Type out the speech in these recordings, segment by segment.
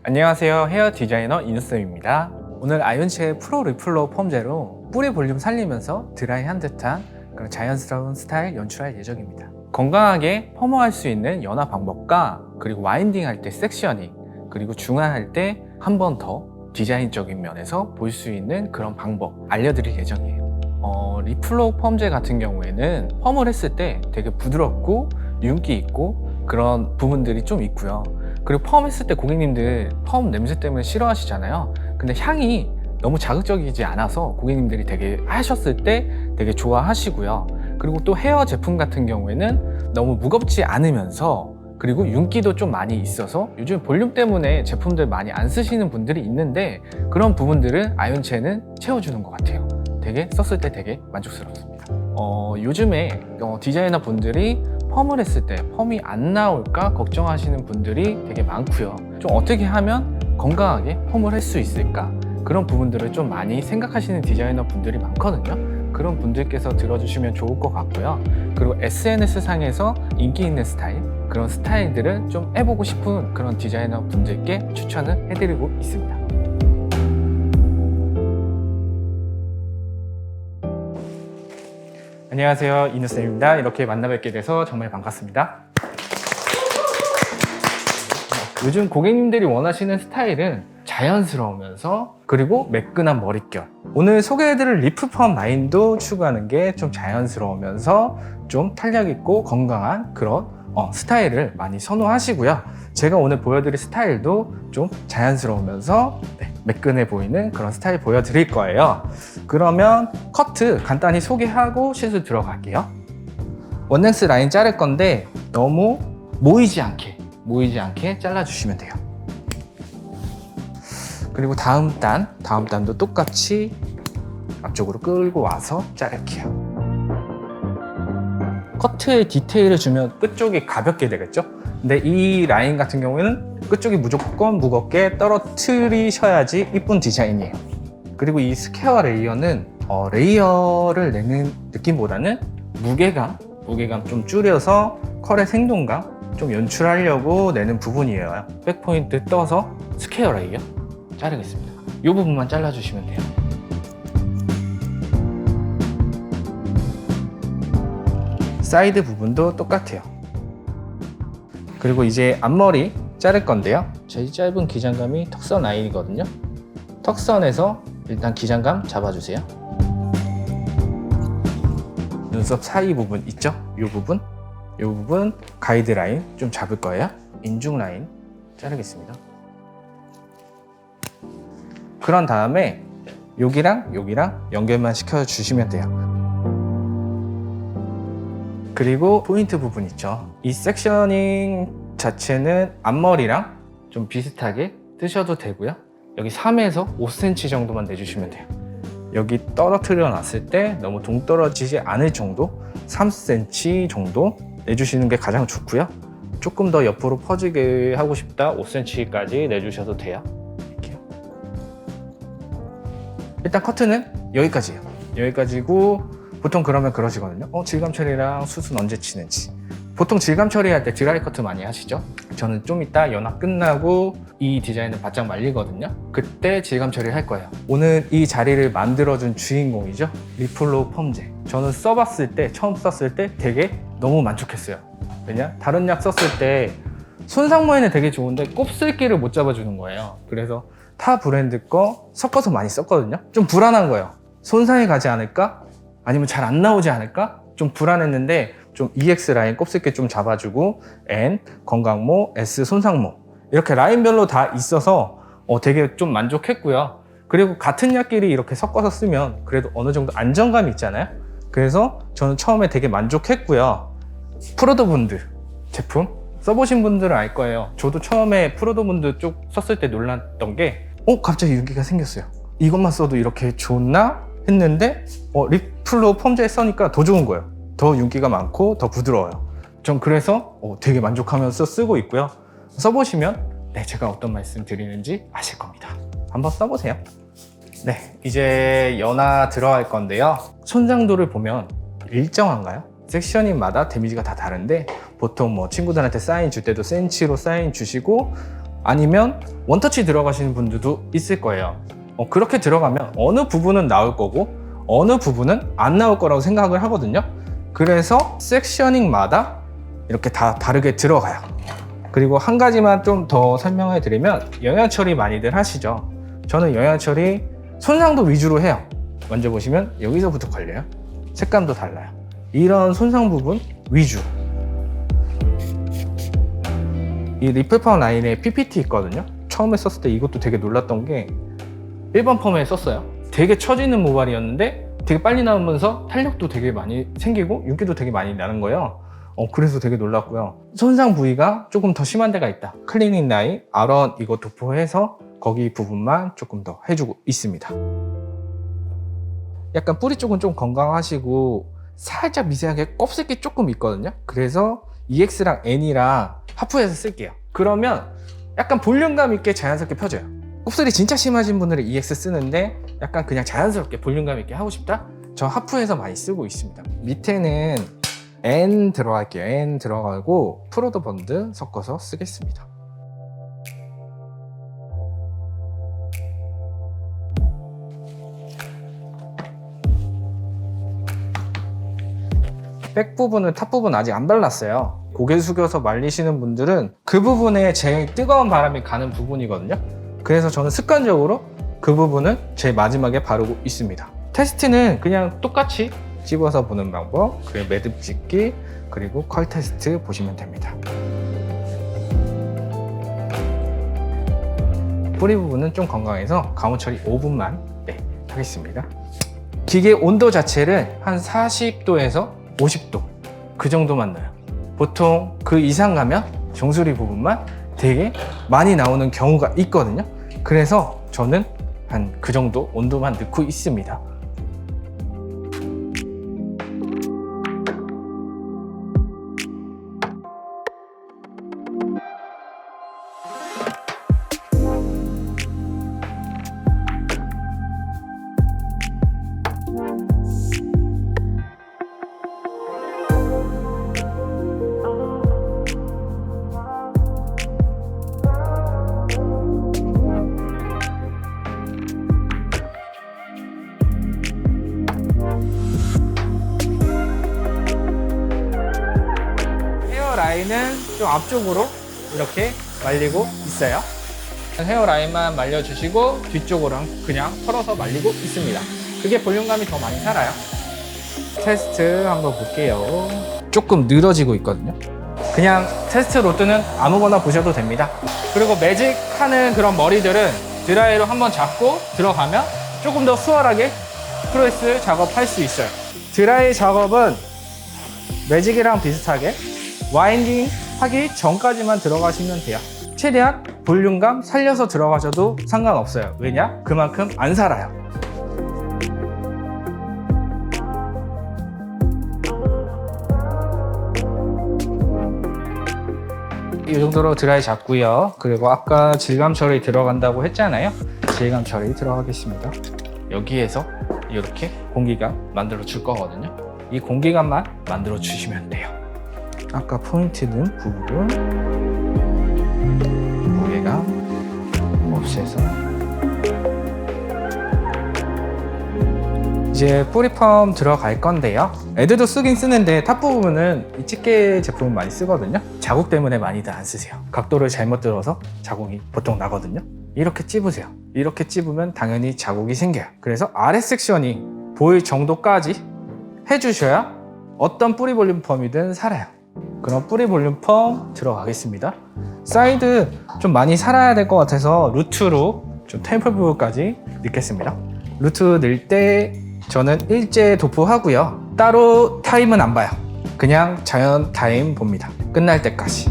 안녕하세요. 헤어 디자이너 인우쌤입니다. 오늘 아이온치의 프로 리플러 펌제로 뿌리 볼륨 살리면서 드라이한 듯한 그런 자연스러운 스타일 연출할 예정입니다. 건강하게 펌어할 수 있는 연화 방법과 그리고 와인딩 할 때 섹셔닝, 그리고 중화할 때 한 번 더 디자인적인 면에서 볼 수 있는 그런 방법 알려드릴 예정이에요. 리플러 펌제 같은 경우에는 펌을 했을 때 되게 부드럽고 윤기 있고 그런 부분들이 좀 있고요. 그리고 펌 했을 때 고객님들 펌 냄새 때문에 싫어하시잖아요. 근데 향이 너무 자극적이지 않아서 고객님들이 되게 하셨을 때 되게 좋아하시고요. 그리고 또 헤어 제품 같은 경우에는 너무 무겁지 않으면서 그리고 윤기도 좀 많이 있어서 요즘 볼륨 때문에 제품들 많이 안 쓰시는 분들이 있는데 그런 부분들을 아이온체는 채워주는 것 같아요. 되게 썼을 때 되게 만족스럽습니다. 요즘에 디자이너 분들이 펌을 했을 때 펌이 안 나올까 걱정하시는 분들이 되게 많고요. 좀 어떻게 하면 건강하게 펌을 할 수 있을까? 그런 부분들을 좀 많이 생각하시는 디자이너 분들이 많거든요. 그런 분들께서 들어주시면 좋을 것 같고요. 그리고 SNS 상에서 인기 있는 스타일, 그런 스타일들을 좀 해보고 싶은 그런 디자이너 분들께 추천을 해드리고 있습니다. 안녕하세요, 인우쌤입니다. 이렇게 만나 뵙게 돼서 정말 반갑습니다. 요즘 고객님들이 원하시는 스타일은 자연스러우면서 그리고 매끈한 머릿결. 오늘 소개해드릴 리프 펌 라인도 추구하는 게 좀 자연스러우면서 좀 탄력 있고 건강한 그런 스타일을 많이 선호하시고요. 제가 오늘 보여드릴 스타일도 좀 자연스러우면서 매끈해 보이는 그런 스타일 보여드릴 거예요. 그러면 커트 간단히 소개하고 시술 들어갈게요. 원랭스 라인 자를 건데 너무 모이지 않게 잘라주시면 돼요. 그리고 다음 단도 똑같이 앞쪽으로 끌고 와서 자를게요. 커트의 디테일을 주면 끝쪽이 가볍게 되겠죠? 근데 이 라인 같은 경우에는 끝쪽이 무조건 무겁게 떨어뜨리셔야지 이쁜 디자인이에요. 그리고 이 스퀘어 레이어는 레이어를 내는 느낌보다는 무게감 좀 줄여서 컬의 생동감 좀 연출하려고 내는 부분이에요. 백포인트 떠서 스퀘어 레이어 자르겠습니다. 이 부분만 잘라주시면 돼요. 사이드 부분도 똑같아요. 그리고 이제 앞머리 자를 건데요. 제일 짧은 기장감이 턱선 라인이거든요. 턱선에서 일단 기장감 잡아주세요. 눈썹 사이 부분 있죠? 이 부분 가이드 라인 좀 잡을 거예요. 인중 라인 자르겠습니다. 그런 다음에 여기랑 연결만 시켜주시면 돼요. 그리고 포인트 부분 있죠. 이 섹셔닝 자체는 앞머리랑 좀 비슷하게 뜨셔도 되고요. 여기 3에서 5cm 정도만 내주시면 돼요. 여기 떨어뜨려 놨을 때 너무 동떨어지지 않을 정도 3cm 정도 내주시는 게 가장 좋고요. 조금 더 옆으로 퍼지게 하고 싶다 5cm까지 내주셔도 돼요. 이렇게요. 일단 커트는 여기까지예요. 여기까지고 보통 그러면 그러시거든요. 질감 처리랑 수순 언제 치는지. 보통 질감 처리할 때 드라이 커트 많이 하시죠? 저는 좀 이따 연화 끝나고 이 디자인을 바짝 말리거든요. 그때 질감 처리를 할 거예요. 오늘 이 자리를 만들어준 주인공이죠. 리플러 펌제. 저는 처음 썼을 때 되게 너무 만족했어요. 왜냐? 다른 약 썼을 때 손상모에는 되게 좋은데 곱슬기를 못 잡아주는 거예요. 그래서 타 브랜드 거 섞어서 많이 썼거든요. 좀 불안한 거예요. 손상이 가지 않을까? 아니면 잘 안 나오지 않을까? 좀 불안했는데 좀 EX 라인 곱슬게 좀 잡아주고 N 건강모, S 손상모 이렇게 라인별로 다 있어서 되게 좀 만족했고요. 그리고 같은 약끼리 이렇게 섞어서 쓰면 그래도 어느 정도 안정감이 있잖아요. 그래서 저는 처음에 되게 만족했고요. 프로도본드 제품 써보신 분들은 알 거예요. 저도 처음에 프로도본드 쪽 썼을 때 놀랐던 게 갑자기 윤기가 생겼어요. 이것만 써도 이렇게 좋나? 했는데 리플러 펌제 써니까 더 좋은 거예요. 더 윤기가 많고 더 부드러워요. 전 그래서 되게 만족하면서 쓰고 있고요. 써보시면 제가 어떤 말씀 드리는지 아실 겁니다. 한번 써보세요. 이제 연화 들어갈 건데요. 손상도를 보면 일정한가요? 섹셔닝마다 데미지가 다 다른데 보통 친구들한테 사인 줄 때도 센치로 사인 주시고 아니면 원터치 들어가시는 분들도 있을 거예요. 그렇게 들어가면 어느 부분은 나올 거고 어느 부분은 안 나올 거라고 생각을 하거든요. 그래서 섹셔닝마다 이렇게 다 다르게 들어가요. 그리고 한 가지만 좀 더 설명해 드리면 영양 처리 많이들 하시죠. 저는 영양 처리 손상도 위주로 해요. 먼저 보시면 여기서부터 걸려요. 색감도 달라요. 이런 손상 부분 위주. 이 리플펌 라인에 PPT 있거든요. 처음에 썼을 때 이것도 되게 놀랐던 게 1번 펌에 썼어요. 되게 처지는 모발이었는데 되게 빨리 나오면서 탄력도 되게 많이 생기고 윤기도 되게 많이 나는 거예요. 그래서 되게 놀랐고요. 손상 부위가 조금 더 심한 데가 있다. 클리닝 라인, 아런 이거 도포해서 거기 부분만 조금 더 해주고 있습니다. 약간 뿌리 쪽은 좀 건강하시고 살짝 미세하게 껍질기 조금 있거든요. 그래서 EX랑 N이랑 하프해서 쓸게요. 그러면 약간 볼륨감 있게 자연스럽게 펴져요. 곱슬이 진짜 심하신 분들은 EX 쓰는데 약간 그냥 자연스럽게 볼륨감 있게 하고 싶다? 저 하프해서 많이 쓰고 있습니다. 밑에는 N 들어갈게요. N 들어가고 프로더 번드 섞어서 쓰겠습니다. 백 부분은 탑 부분 아직 안 발랐어요. 고개 숙여서 말리시는 분들은 그 부분에 제일 뜨거운 바람이 가는 부분이거든요. 그래서 저는 습관적으로 그 부분은 제일 마지막에 바르고 있습니다. 테스트는 그냥 똑같이 찝어서 보는 방법, 그리고 매듭 찍기, 그리고 컬 테스트 보시면 됩니다. 뿌리 부분은 좀 건강해서 가무 처리 5분만 하겠습니다. 기계 온도 자체를 한 40도에서 50도 그 정도만 넣어요. 보통 그 이상 가면 정수리 부분만 되게 많이 나오는 경우가 있거든요. 그래서 저는 한 그 정도 온도만 넣고 있습니다. 라인은 좀 앞쪽으로 이렇게 말리고 있어요. 헤어라인만 말려주시고 뒤쪽으로 그냥 털어서 말리고 있습니다. 그게 볼륨감이 더 많이 살아요. 테스트 한번 볼게요. 조금 늘어지고 있거든요. 그냥 테스트 로드는 아무거나 보셔도 됩니다. 그리고 매직하는 그런 머리들은 드라이로 한번 잡고 들어가면 조금 더 수월하게 프레스 작업할 수 있어요. 드라이 작업은 매직이랑 비슷하게 와인딩 하기 전까지만 들어가시면 돼요. 최대한 볼륨감 살려서 들어가셔도 상관없어요. 왜냐? 그만큼 안 살아요. 이 정도로 드라이 잡고요. 그리고 아까 질감 처리 들어간다고 했잖아요. 질감 처리 들어가겠습니다. 여기에서 이렇게 공기감 만들어 줄 거거든요. 이 공기감만 만들어 주시면 돼요. 아까 포인트 든 부분 무게감 없애서 이제 뿌리펌 들어갈 건데요. 애들도 쓰긴 쓰는데 탑 부분은 이 집게 제품을 많이 쓰거든요. 자국 때문에 많이들 안 쓰세요. 각도를 잘못 들어서 자국이 보통 나거든요. 이렇게 찝으세요. 이렇게 찝으면 당연히 자국이 생겨요. 그래서 아래 섹션이 보일 정도까지 해주셔야 어떤 뿌리 볼륨 펌이든 살아요. 그럼 뿌리 볼륨 펌 들어가겠습니다. 사이드 좀 많이 살아야 될 것 같아서 루트로 좀 템플 부분까지 넣겠습니다. 루트 넣을 때 저는 일제 도포하고요. 따로 타임은 안 봐요. 그냥 자연 타임 봅니다. 끝날 때까지.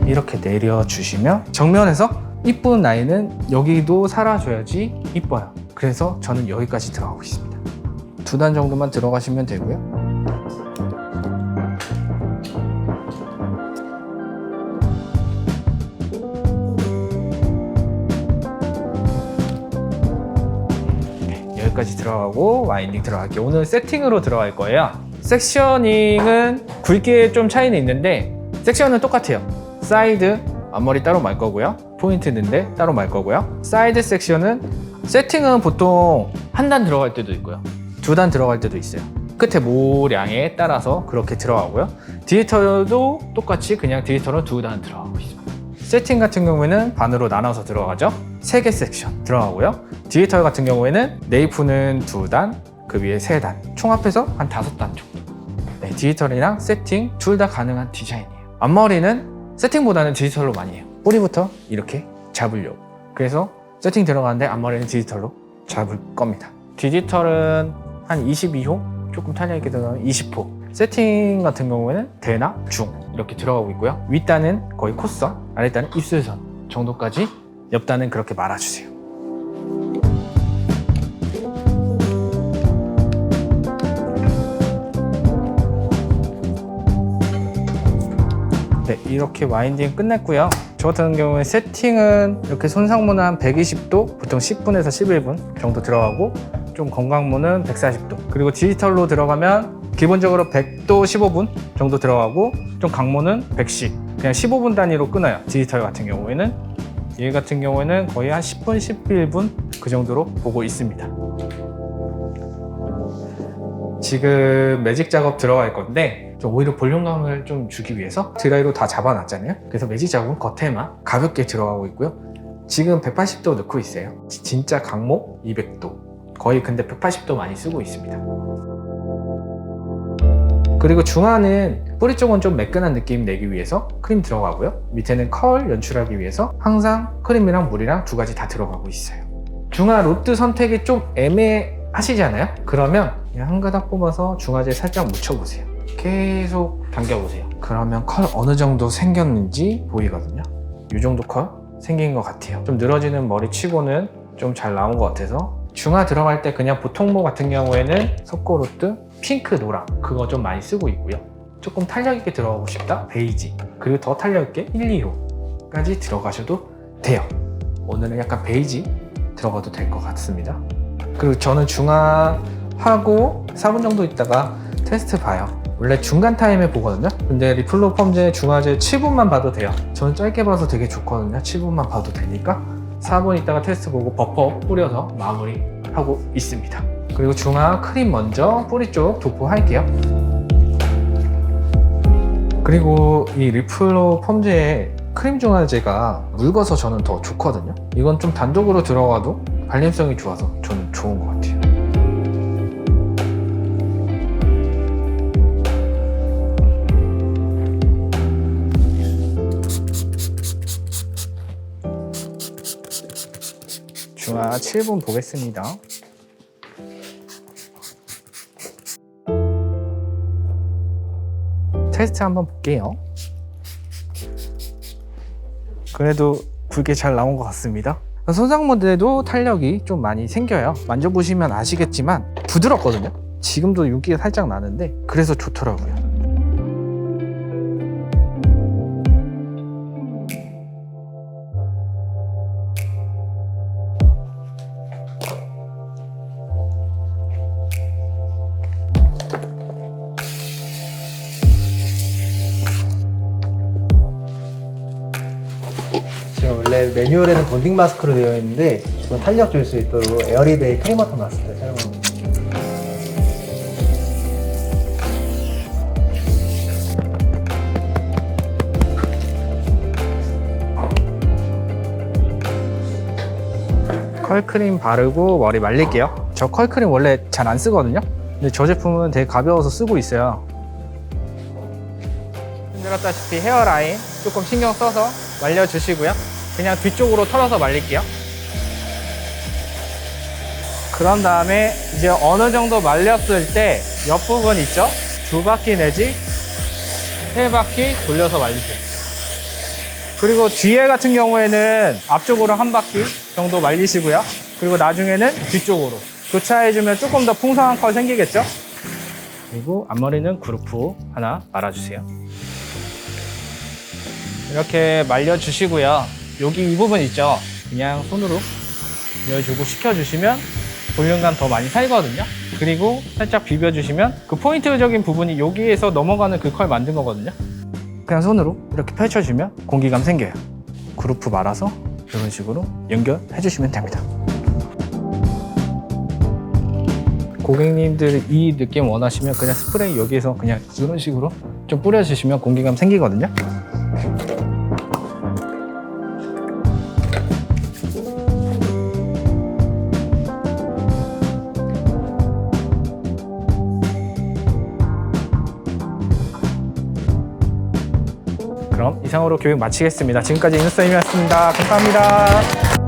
이렇게 내려주시면 정면에서 이쁜 라인은 여기도 살아줘야지 이뻐요. 그래서 저는 여기까지 들어가고 있습니다. 2단 정도만 들어가시면 되고요. 여기까지 들어가고 와인딩 들어갈게요. 오늘 세팅으로 들어갈 거예요. 섹셔닝은 굵기에 좀 차이는 있는데 섹션은 똑같아요. 사이드 앞머리 따로 말 거고요. 포인트 넣는데 따로 말 거고요. 사이드 섹션은 세팅은 보통 한 단 들어갈 때도 있고요. 두 단 들어갈 때도 있어요. 끝에 모량에 따라서 그렇게 들어가고요. 디지털도 똑같이 그냥 디지털은 두 단 들어가고 있습니다. 세팅 같은 경우에는 반으로 나눠서 들어가죠. 3개 섹션 들어가고요. 디지털 같은 경우에는 네이프는 2단, 그 위에 3단, 총 합해서 한 5단 정도. 네, 디지털이랑 세팅 둘 다 가능한 디자인이에요. 앞머리는 세팅보다는 디지털로 많이 해요. 뿌리부터 이렇게 잡으려고. 그래서 세팅 들어가는데 앞머리는 디지털로 잡을 겁니다. 디지털은 한 22호, 조금 탄력 있게 들어가면 20호. 세팅 같은 경우에는 대나 중 이렇게 들어가고 있고요. 윗단은 거의 콧선, 아랫단은 입술선 정도까지, 옆단은 그렇게 말아주세요. 네, 이렇게 와인딩 끝냈고요. 저 같은 경우에 세팅은 이렇게 손상무는 한 120도, 보통 10분에서 11분 정도 들어가고, 좀 건강무는 140도, 그리고 디지털로 들어가면 기본적으로 100도 15분 정도 들어가고, 좀 강무는 110, 그냥 15분 단위로 끊어요. 디지털 같은 경우에는, 얘 같은 경우에는 거의 한 10분, 11분 그 정도로 보고 있습니다. 지금 매직 작업 들어갈 건데, 좀 오히려 볼륨감을 좀 주기 위해서 드라이로 다 잡아놨잖아요. 그래서 매직 작업은 겉에만 가볍게 들어가고 있고요. 지금 180도 넣고 있어요. 진짜 강목 200도, 거의 근데 180도 많이 쓰고 있습니다. 그리고 중화는 뿌리 쪽은 좀 매끈한 느낌 내기 위해서 크림 들어가고요. 밑에는 컬 연출하기 위해서 항상 크림이랑 물이랑 두 가지 다 들어가고 있어요. 중화 로트 선택이 좀 애매하시잖아요. 그러면 그냥 한 가닥 뽑아서 중화제 살짝 묻혀보세요. 계속 당겨보세요. 그러면 컬 어느 정도 생겼는지 보이거든요. 이 정도 컬 생긴 것 같아요. 좀 늘어지는 머리 치고는 좀 잘 나온 것 같아서, 중화 들어갈 때 그냥 보통모 같은 경우에는 석고로트 핑크 노랑 그거 좀 많이 쓰고 있고요. 조금 탄력 있게 들어가고 싶다, 베이지, 그리고 더 탄력 있게 1, 2호까지 들어가셔도 돼요. 오늘은 약간 베이지 들어가도 될 것 같습니다. 그리고 저는 중화하고 4분 정도 있다가 테스트 봐요. 원래 중간 타임에 보거든요. 근데 리플로 펌제 중화제 7분만 봐도 돼요. 저는 짧게 봐서 되게 좋거든요. 7분만 봐도 되니까 4분 있다가 테스트 보고 버퍼 뿌려서 마무리하고 있습니다. 그리고 중화 크림 먼저 뿌리 쪽 도포할게요. 그리고 이 리플로 펌제의 크림 중화제가 묽어서 저는 더 좋거든요. 이건 좀 단독으로 들어가도 발림성이 좋아서 저는 좋은 것 같아요. 중화 7분 보겠습니다. 테스트 한번 볼게요. 그래도 굵게 잘 나온 것 같습니다. 손상모드에도 탄력이 좀 많이 생겨요. 만져보시면 아시겠지만 부드럽거든요. 지금도 윤기가 살짝 나는데 그래서 좋더라고요. 원래 매뉴얼에는 본딩 마스크로 되어 있는데 이건 탄력 줄 수 있도록 에어리데이 크리머터 마스크를 사용합니다. 컬크림 바르고 머리 말릴게요. 저 컬크림 원래 잘 안 쓰거든요. 근데 저 제품은 되게 가벼워서 쓰고 있어요. 힘들었다시피 헤어라인 조금 신경 써서 말려주시고요. 그냥 뒤쪽으로 털어서 말릴게요. 그런 다음에 이제 어느 정도 말렸을 때 옆부분 있죠? 2바퀴 내지 3바퀴 돌려서 말리세요. 그리고 뒤에 같은 경우에는 앞쪽으로 1바퀴 정도 말리시고요. 그리고 나중에는 뒤쪽으로 교차해주면 조금 더 풍성한 컬 생기겠죠? 그리고 앞머리는 그루프 하나 말아주세요. 이렇게 말려주시고요. 여기 이 부분 있죠? 그냥 손으로 밀어주고 식혀주시면 볼륨감 더 많이 살거든요. 그리고 살짝 비벼주시면 그 포인트적인 부분이 여기에서 넘어가는 그 컬 만든 거거든요. 그냥 손으로 이렇게 펼쳐주면 공기감 생겨요. 그루프 말아서 이런 식으로 연결해 주시면 됩니다. 고객님들 이 느낌 원하시면 그냥 스프레이 여기에서 그냥 이런 식으로 좀 뿌려주시면 공기감 생기거든요. 그럼 이상으로 교육 마치겠습니다. 지금까지 인우쌤이었습니다. 감사합니다.